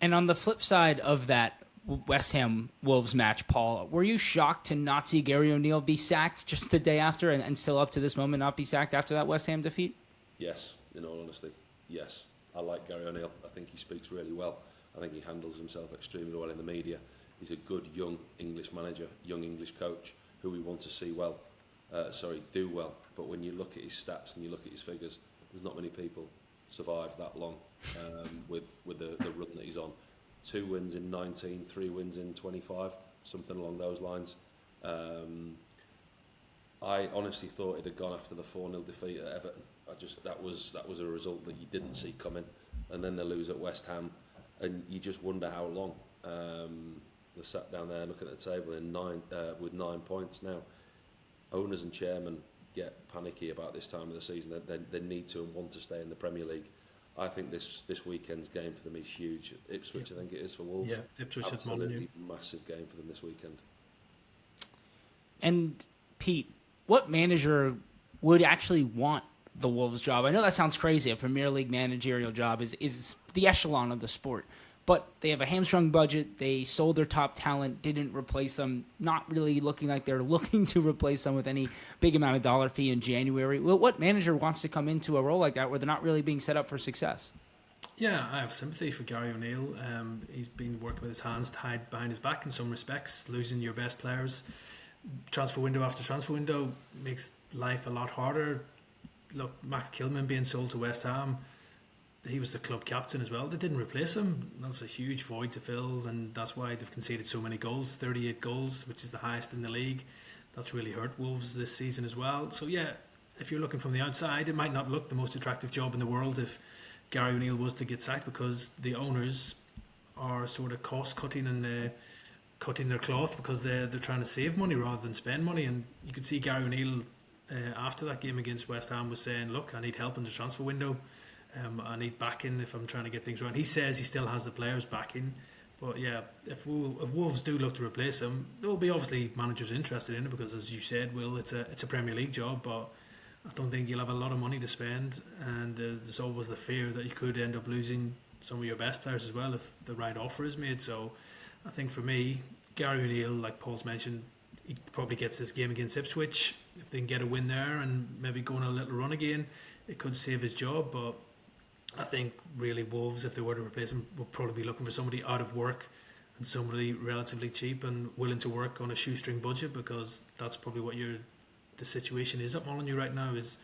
And on the flip side of that West Ham Wolves match, Paul, were you shocked to not see Gary O'Neill be sacked just the day after, and still up to this moment not be sacked after that West Ham defeat? Yes, in all honesty, yes. I like Gary O'Neill. I think he speaks really well. I think he handles himself extremely well in the media. He's a good young English manager, young English coach who we want to see do well. But when you look at his stats and you look at his figures, there's not many people survive that long with the run that he's on. 2 wins in 19, 3 wins in 25, something along those lines. I honestly thought it had gone after the 4-0 defeat at Everton. That was a result that you didn't see coming, and then they lose at West Ham, and you just wonder how long. They sat down there looking at the table with 9 points now. Owners and chairmen get panicky about this time of the season. They need to and want to stay in the Premier League. I think this weekend's game for them is huge. Ipswich, I think it is for Wolves. Yeah, Ipswich at Absolutely massive game for them this weekend. And Pete, what manager would actually want the Wolves job? I know that sounds crazy. A Premier League managerial job is the echelon of the sport. But they have a hamstrung budget. They sold their top talent, didn't replace them, not really looking like they're looking to replace them with any big amount of dollar fee in January. Well, what manager wants to come into a role like that where they're not really being set up for success? Yeah, I have sympathy for Gary O'Neill. He's been working with his hands tied behind his back in some respects, losing your best players. Transfer window after transfer window makes life a lot harder. Look, Max Kilman being sold to West Ham, he was the club captain as well. They didn't replace him. That's a huge void to fill, and that's why they've conceded so many goals, 38 goals, which is the highest in the league. That's really hurt Wolves this season as well. So yeah, if you're looking from the outside, it might not look the most attractive job in the world if Gary O'Neill was to get sacked, because the owners are sort of cost cutting and cutting their cloth because they're trying to save money rather than spend money. And you could see Gary O'Neill after that game against West Ham was saying, look, I need help in the transfer window. I need backing if I'm trying to get things right. He says he still has the players backing, but yeah, if Wolves do look to replace him, there'll be obviously managers interested in it because, as you said, Will, it's a Premier League job, but I don't think you'll have a lot of money to spend, and there's always the fear that you could end up losing some of your best players as well if the right offer is made. So I think for me, Gary O'Neill, like Paul's mentioned, he probably gets this game against Ipswich. If they can get a win there and maybe go on a little run again, it could save his job. But I think really Wolves, if they were to replace him, would probably be looking for somebody out of work and somebody relatively cheap and willing to work on a shoestring budget, because that's probably what the situation is at Molineux right now. Is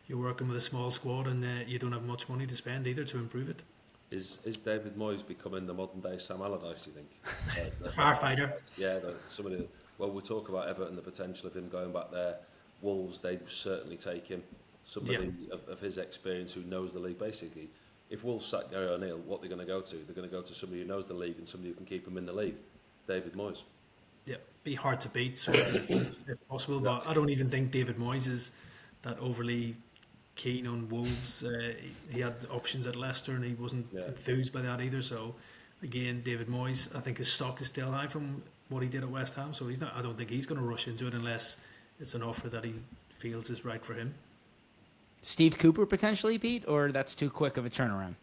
you're working with a small squad and you don't have much money to spend either to improve it. Is David Moyes becoming the modern day Sam Allardyce, do you think? The firefighter. Yeah, somebody. Well, we'll talk about Everton, the potential of him going back there. Wolves, they'd certainly take him. Somebody of his experience who knows the league. Basically, if Wolves sack Gary O'Neill, what they're going to go to? They're going to go to somebody who knows the league and somebody who can keep him in the league. David Moyes. Yeah, be hard to beat, so if possible. But I don't even think David Moyes is that overly keen on Wolves. He had options at Leicester and he wasn't enthused by that either. So again, David Moyes, I think his stock is still high from what he did at West Ham. So he's not. I don't think he's going to rush into it unless it's an offer that he feels is right for him. Steve Cooper potentially, Pete, or that's too quick of a turnaround?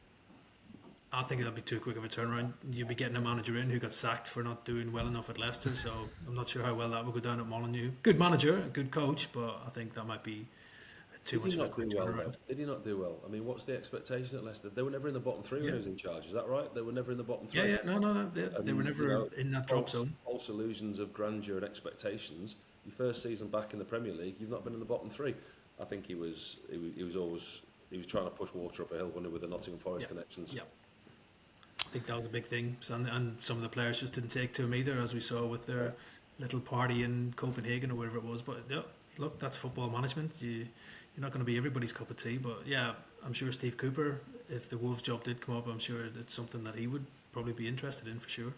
I think that'd be too quick of a turnaround. You'd be getting a manager in who got sacked for not doing well enough at Leicester, so I'm not sure how well that would go down at Molineux. Good manager, a good coach, but I think that might be too much of a quick turnaround. Did he not do well? I mean, what's the expectation at Leicester? They were never in the bottom three when he was in charge, is that right? They were never in the bottom three? Yeah, no. They were never in that drop zone. False illusions of grandeur and expectations. Your first season back in the Premier League, you've not been in the bottom three. I think he was trying to push water up a hill, wasn't he, with the Nottingham Forest connections. Yeah. I think that was a big thing, and some of the players just didn't take to him either, as we saw with their little party in Copenhagen or wherever it was. But yeah, look, that's football management. You're not going to be everybody's cup of tea. But yeah, I'm sure Steve Cooper, if the Wolves job did come up, I'm sure it's something that he would probably be interested in for sure.